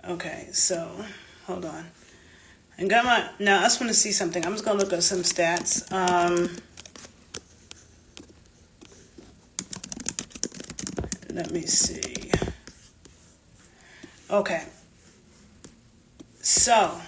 Okay, so hold on. Now I just want to see something. I'm just gonna look up some stats. Let me see. Okay. So,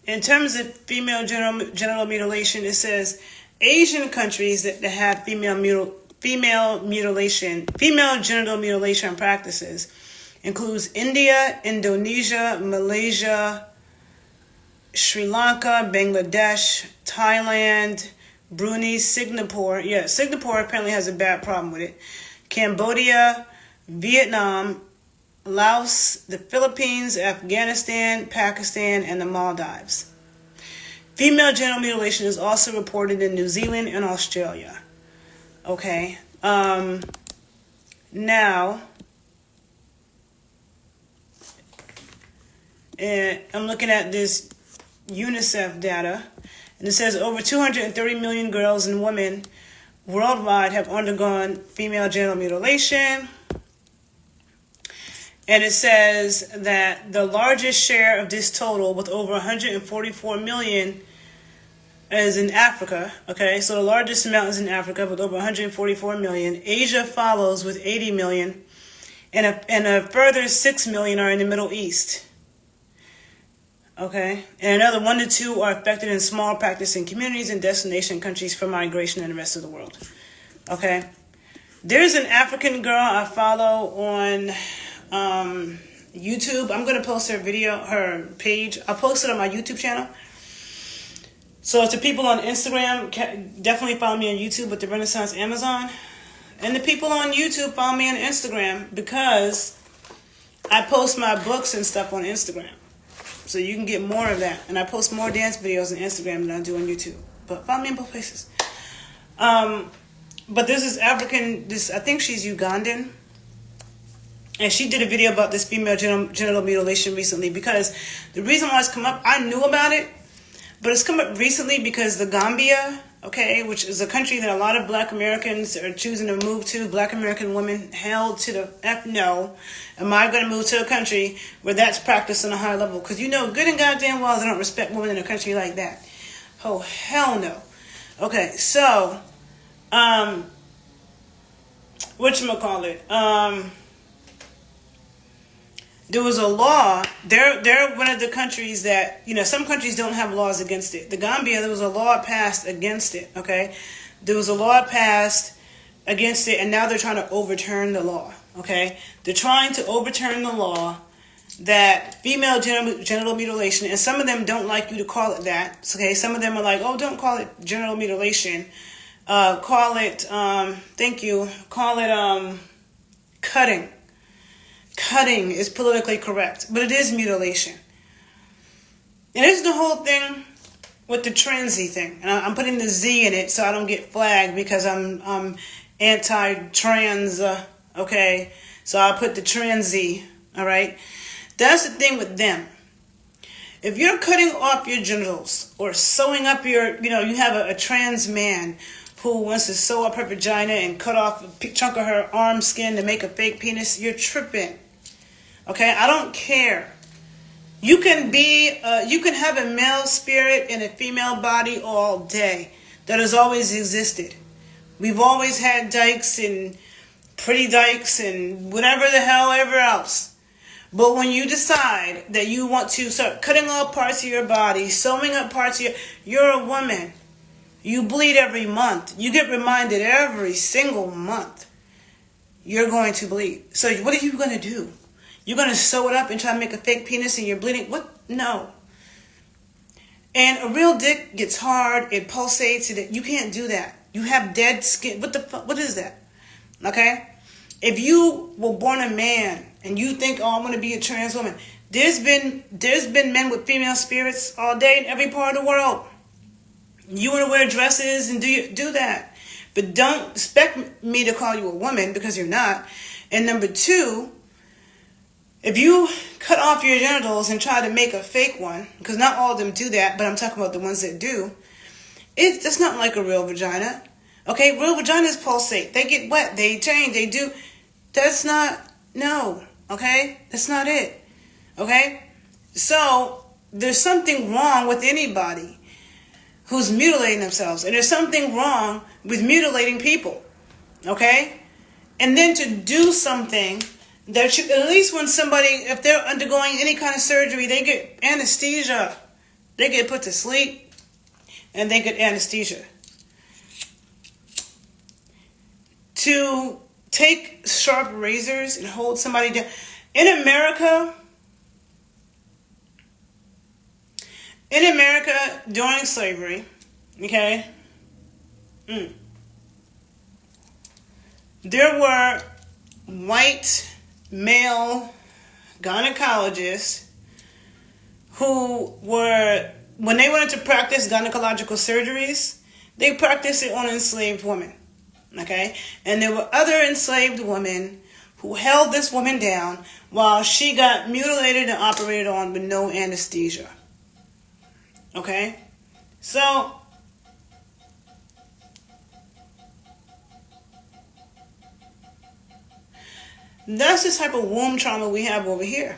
in terms of female genital mutilation, it says Asian countries that have female genital mutilation practices includes India, Indonesia, Malaysia, Sri Lanka, Bangladesh, Thailand, Brunei, Singapore. Yeah, Singapore apparently has a bad problem with it. Cambodia, Vietnam, Laos, the Philippines, Afghanistan, Pakistan, and the Maldives. Female genital mutilation is also reported in New Zealand and Australia. Okay. Now, I'm looking at this UNICEF data, and it says over 230 million girls and women worldwide have undergone female genital mutilation. And it says that the largest share of this total, with over 144 million, is in Africa. Okay, so the largest amount is in Africa with over 144 million. Asia follows with 80 million, and a further 6 million are in the Middle East. Okay, and another 1 to 2 are affected in small practicing communities and destination countries for migration and the rest of the world. Okay, there's an African girl I follow on YouTube. I'm gonna post her page. I'll post it on my YouTube channel. So to people on Instagram, definitely follow me on YouTube with the Renaissance Amazon, and the people on YouTube follow me on Instagram because I post my books and stuff on Instagram. So you can get more of that. And I post more dance videos on Instagram than I do on YouTube. But follow me in both places. But there's this African, I think she's Ugandan. And she did a video about this female genital mutilation recently. Because the reason why it's come up, I knew about it. But it's come up recently because the Gambia, okay, which is a country that a lot of black Americans are choosing to move to. Black American women held to the F no. Am I going to move to a country where that's practiced on a high level? Because you know good and goddamn well they don't respect women in a country like that. Oh, hell no. Okay, so, whatchamacallit? There was a law. They're one of the countries that, some countries don't have laws against it. The Gambia, there was a law passed against it, okay? There was a law passed against it, and now they're trying to overturn the law, okay? They're trying to overturn the law that female genital mutilation, and some of them don't like you to call it that, okay? Some of them are like, oh, don't call it genital mutilation. Call it, cutting. Cutting is politically correct, but it is mutilation. And it's the whole thing with the transy thing. And I'm putting the Z in it so I don't get flagged because I'm anti-trans, okay? So I'll put the transy, all right? That's the thing with them. If you're cutting off your genitals or sewing up you have a trans man who wants to sew up her vagina and cut off a chunk of her arm skin to make a fake penis, you're tripping. Okay, I don't care. You can have a male spirit in a female body all day. That has always existed. We've always had dykes and pretty dykes and whatever the hell ever else. But when you decide that you want to start cutting off parts of your body, sewing up parts of you're a woman. You bleed every month. You get reminded every single month you're going to bleed. So what are you going to do? You're going to sew it up and try to make a fake penis and you're bleeding? What? No. And a real dick gets hard. It pulsates. You can't do that. You have dead skin. What the fuck? What is that? Okay? If you were born a man and you think, oh, I'm going to be a trans woman, there's been men with female spirits all day in every part of the world. You want to wear dresses and do that. But don't expect me to call you a woman because you're not. And number two, if you cut off your genitals and try to make a fake one, because not all of them do that, but I'm talking about the ones that do, it's not like a real vagina. Okay, real vaginas pulsate. They get wet. They change. They do. No. Okay? That's not it. Okay? So there's something wrong with anybody who's mutilating themselves. And there's something wrong with mutilating people. Okay? And then to do something that you, at least when somebody, if they're undergoing any kind of surgery, they get anesthesia. They get put to sleep and they get anesthesia. To take sharp razors and hold somebody down. In America, during slavery, okay, there were white male gynecologists who were, when they wanted to practice gynecological surgeries, they practiced it on enslaved women. Okay? And there were other enslaved women who held this woman down while she got mutilated and operated on with no anesthesia. Okay? So, that's the type of womb trauma we have over here.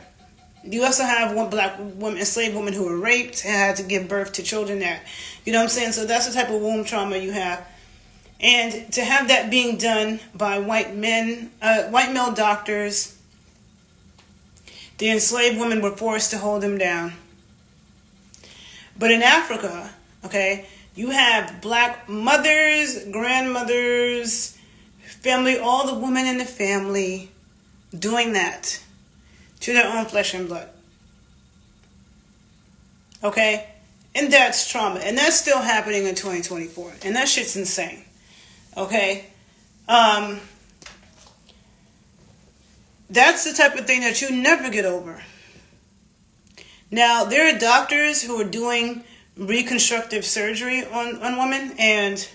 You also have one black woman, enslaved women who were raped and had to give birth to children that, you know what I'm saying? So that's the type of womb trauma you have. And to have that being done by white male doctors, the enslaved women were forced to hold them down. But in Africa, okay, you have black mothers, grandmothers, family, all the women in the family doing that to their own flesh and blood. Okay? And that's trauma. And that's still happening in 2024. And that shit's insane. Okay? That's the type of thing that you never get over. Now, there are doctors who are doing reconstructive surgery on women, and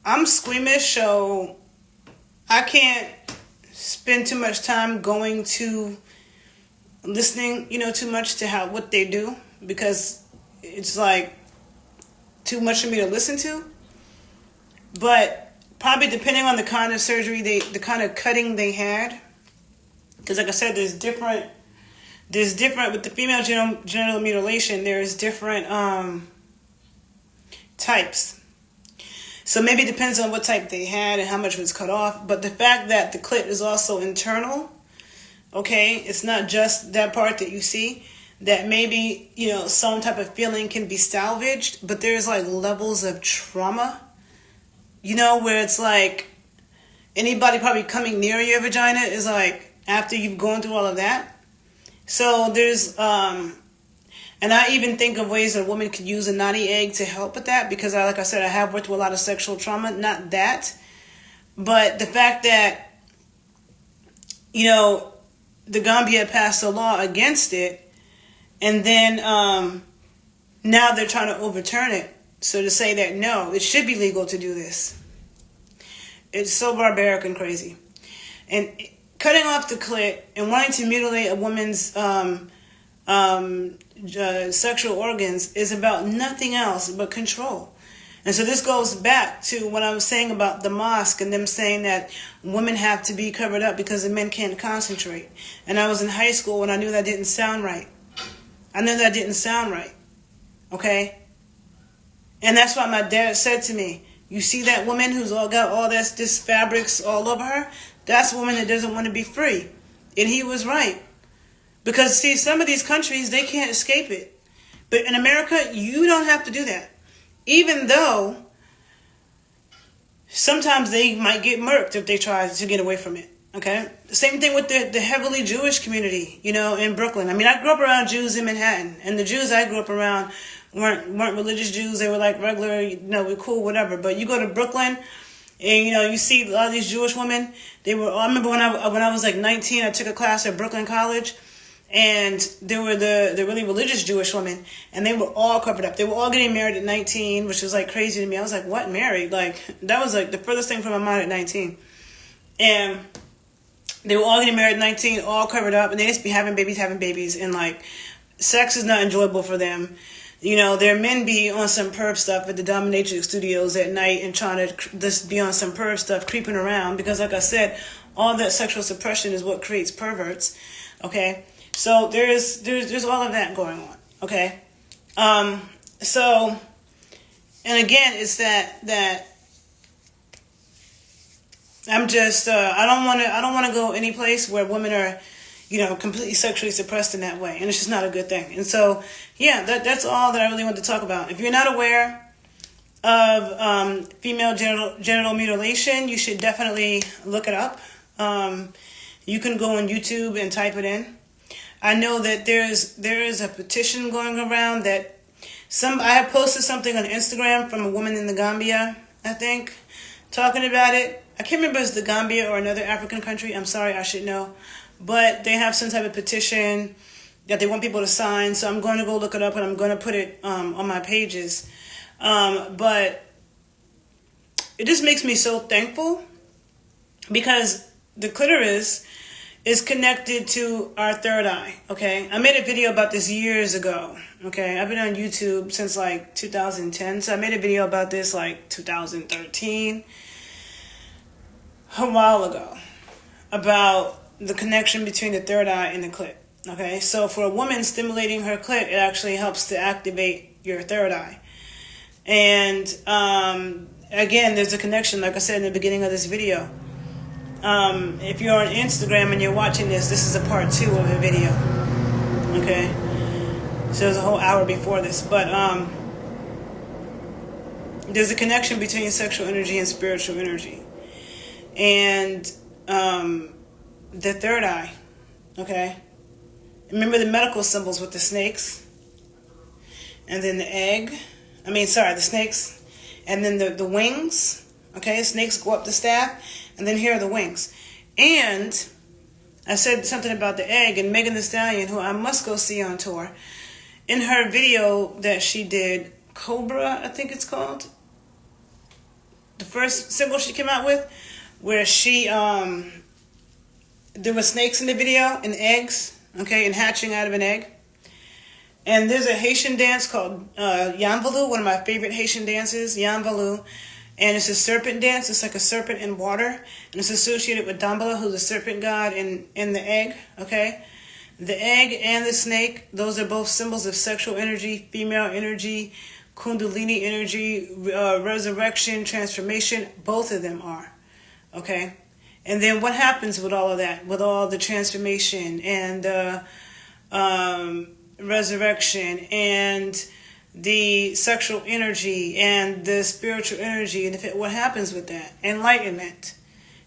I'm squeamish, so I can't spend too much time going to listening, too much to what they do, because it's like too much for me to listen to. But probably depending on the kind of surgery, the kind of cutting they had, because like I said, there's different with the female genital mutilation. There's different types. So maybe it depends on what type they had and how much was cut off. But the fact that the clit is also internal, okay, it's not just that part that you see, that maybe, some type of feeling can be salvaged, but there's like levels of trauma, where it's like anybody probably coming near your vagina is like after you've gone through all of that. So there's, and I even think of ways that a woman could use a naughty egg to help with that, because like I said, I have worked with a lot of sexual trauma, not that, but the fact that, the Gambia passed a law against it, and then now they're trying to overturn it. So to say that, no, it should be legal to do this. It's so barbaric and crazy. And cutting off the clit and wanting to mutilate a woman's sexual organs is about nothing else but control. And so this goes back to what I was saying about the mosque and them saying that women have to be covered up because the men can't concentrate. And I was in high school when I knew that didn't sound right. Okay? And that's why my dad said to me, you see that woman who's got all this fabrics all over her? That's a woman that doesn't want to be free. And he was right. Because, see, some of these countries, they can't escape it. But in America, you don't have to do that. Even though sometimes they might get murked if they try to get away from it. Okay? The same thing with the heavily Jewish community, in Brooklyn. I mean, I grew up around Jews in Manhattan. And the Jews I grew up around weren't religious Jews. They were like regular, we're cool, whatever. But you go to Brooklyn, and you see a lot of these Jewish women. I remember when I was like 19, I took a class at Brooklyn College. And there were the really religious Jewish women, and they were all covered up. They were all getting married at 19, which was like crazy to me. I was like, what, married? Like, that was like the furthest thing from my mind at 19. And they were all getting married at 19, all covered up, and they just be having babies, and like, sex is not enjoyable for them. Their men be on some perv stuff at the dominatrix studios at night and trying to just be on some perv stuff, creeping around, because like I said, all that sexual suppression is what creates perverts. Okay, so there's all of that going on. Okay, so, and again, it's that I'm just I don't want to go any place where women are, completely sexually suppressed in that way, and it's just not a good thing. And so, yeah, that's all that I really want to talk about. If you're not aware of female genital mutilation, you should definitely look it up. You can go on YouTube and type it in. I know that there is a petition going around that I have posted something on Instagram from a woman in the Gambia, I think, talking about it. I can't remember if it's the Gambia or another African country. I'm sorry, I should know. But they have some type of petition that they want people to sign. So I'm going to go look it up and I'm going to put it on my pages. But it just makes me so thankful because the clitoris is connected to our third eye, okay? I made a video about this years ago, okay? I've been on YouTube since like 2010, so I made a video about this like 2013, a while ago, about the connection between the third eye and the clit, okay? So for a woman stimulating her clit, it actually helps to activate your third eye. And again, there's a connection, like I said in the beginning of this video. If you're on Instagram and you're watching this is a part 2 of the video, okay? So there's a whole hour before this, but there's a connection between sexual energy and spiritual energy. And the third eye, okay? Remember the medical symbols with the snakes? And then the snakes, and then the wings, okay? Snakes go up the staff, and then here are the wings. And I said something about the egg, and Megan Thee Stallion, who I must go see on tour, in her video that she did, Cobra, I think it's called, the first symbol she came out with, where she, there were snakes in the video, and eggs, okay, and hatching out of an egg. And there's a Haitian dance called Yanvalu, one of my favorite Haitian dances, Yanvalu. And it's a serpent dance. It's like a serpent in water. And it's associated with Dambala, who's a serpent god, in the egg, okay? The egg and the snake, those are both symbols of sexual energy, female energy, kundalini energy, resurrection, transformation. Both of them are, okay? And then what happens with all of that, with all the transformation and resurrection and the sexual energy and the spiritual energy, and what happens with that? Enlightenment.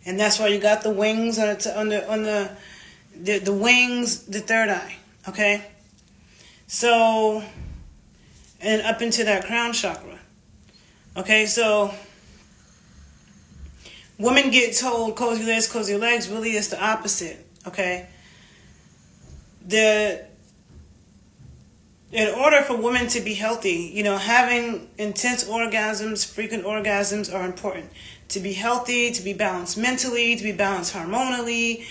And that's why you got the wings on the wings, the third eye, okay? So, and up into that crown chakra, okay? So, women get told cozy legs, really it's the opposite, okay? In order for women to be healthy, having intense orgasms, frequent orgasms are important. To be healthy, to be balanced mentally, to be balanced hormonally.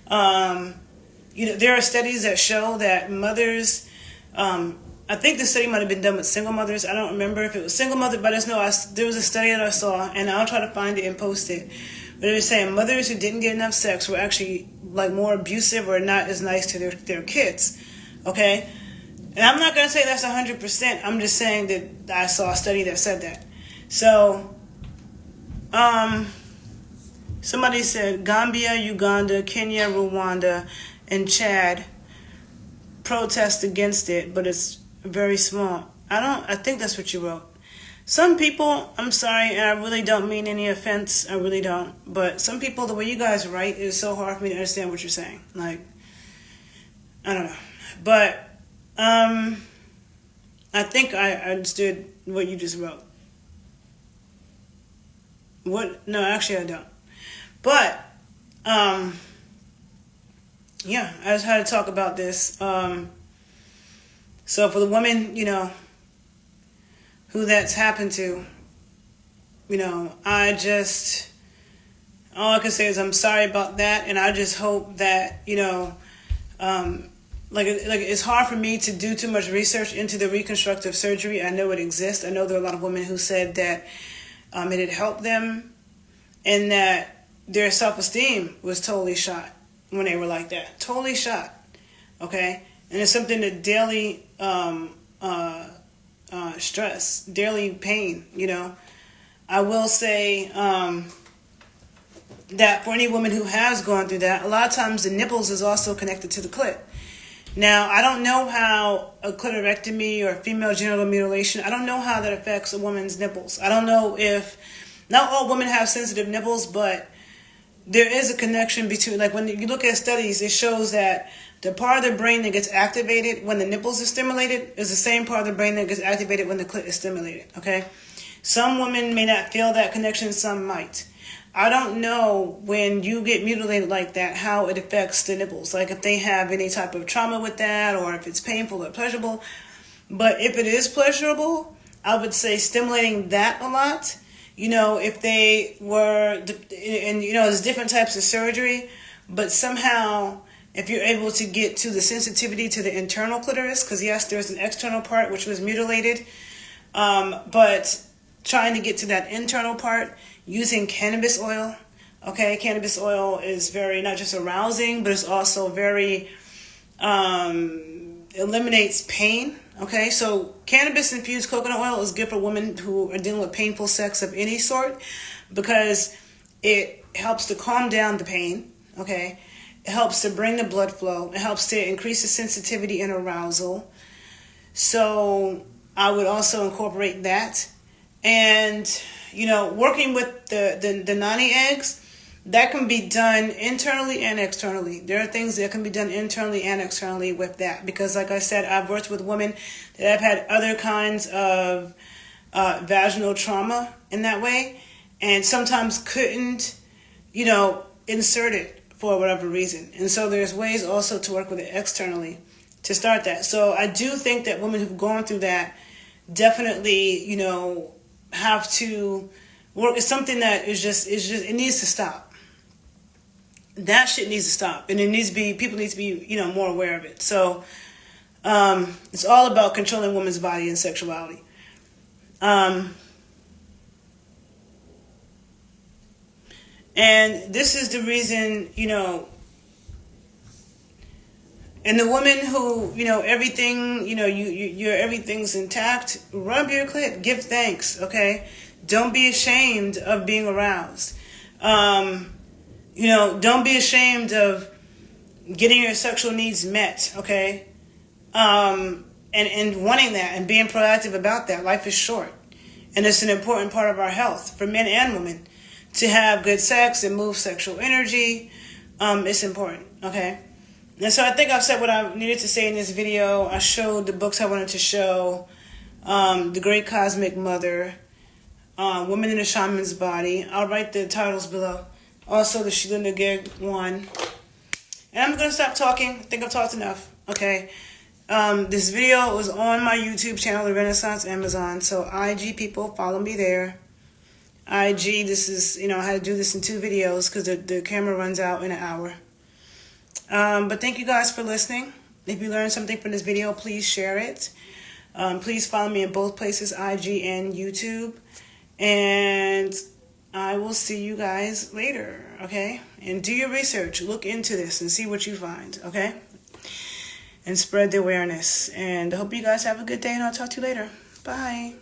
There are studies that show that mothers, I think the study might have been done with single mothers. I don't remember if it was single mother, but I just know there was a study that I saw, and I'll try to find it and post it. But it was saying mothers who didn't get enough sex were actually like more abusive or not as nice to their kids, okay? And I'm not going to say that's 100%. I'm just saying that I saw a study that said that. So, somebody said Gambia, Uganda, Kenya, Rwanda, and Chad protest against it, but it's very small. I think that's what you wrote. Some people, I'm sorry, and I really don't mean any offense. I really don't. But some people, the way you guys write is so hard for me to understand what you're saying. Like, I don't know. But I think I understood what you just wrote. No, actually I don't. But, yeah, I just had to talk about this. So for the women, who that's happened to, all I can say is I'm sorry about that, and I just hope that, like it's hard for me to do too much research into the reconstructive surgery. I know it exists. I know there are a lot of women who said that it had helped them, and that their self-esteem was totally shot when they were like that. Totally shot. Okay? And it's something that daily stress, daily pain, you know. I will say that for any woman who has gone through that, a lot of times the nipples is also connected to the clit. Now, I don't know how a clitorectomy or female genital mutilation, I don't know how that affects a woman's nipples. I don't know if, not all women have sensitive nipples, but there is a connection between, like when you look at studies, it shows that the part of the brain that gets activated when the nipples are stimulated is the same part of the brain that gets activated when the clit is stimulated, okay? Some women may not feel that connection, some might. I don't know when you get mutilated like that how it affects the nipples, like if they have any type of trauma with that or if it's painful or pleasurable. But if it is pleasurable, I would say stimulating that a lot. You know, if they were, and you know, there's different types of surgery, but somehow if you're able to get to the sensitivity to the internal clitoris, because yes, there's an external part which was mutilated, but trying to get to that internal part using cannabis oil. Okay, cannabis oil is very, not just arousing, but it's also very, eliminates pain. Okay, so cannabis infused coconut oil is good for women who are dealing with painful sex of any sort because it helps to calm down the pain. Okay, it helps to bring the blood flow. It helps to increase the sensitivity and arousal. So I would also incorporate that. And, you know, working with the nani eggs, that can be done internally and externally. There are things that can be done internally and externally with that. Because like I said, I've worked with women that have had other kinds of vaginal trauma in that way. And sometimes couldn't, you know, insert it for whatever reason. And so there's ways also to work with it externally to start that. So I do think that women who've gone through that definitely, you know, have to work. It's something that is just, it needs to stop. That shit needs to stop. And it needs to be, people need to be, you know, more aware of it. So it's all about controlling women's body and sexuality. And this is the reason, you know, and the woman who, you know, everything, you know, your everything's intact, rub your clit, give thanks, okay? Don't be ashamed of being aroused. You know, don't be ashamed of getting your sexual needs met, okay? And wanting that and being proactive about that. Life is short. And it's an important part of our health for men and women to have good sex and move sexual energy. It's important, okay? And so I think I've said what I needed to say in this video. I showed the books I wanted to show. The Great Cosmic Mother, Woman in a Shaman's Body. I'll write the titles below. Also, the Sheila Nagig one. And I'm going to stop talking. I think I've talked enough. Okay. This video was on my YouTube channel, The Renaissance Amazon. So IG people, follow me there. IG, this is, you know, I had to do this in 2 videos because the camera runs out in an hour. But thank you guys for listening. If you learned something from this video, please share it. Please follow me in both places, IG and YouTube. And I will see you guys later, okay? And do your research. Look into this and see what you find, okay? And spread the awareness. And I hope you guys have a good day, and I'll talk to you later. Bye.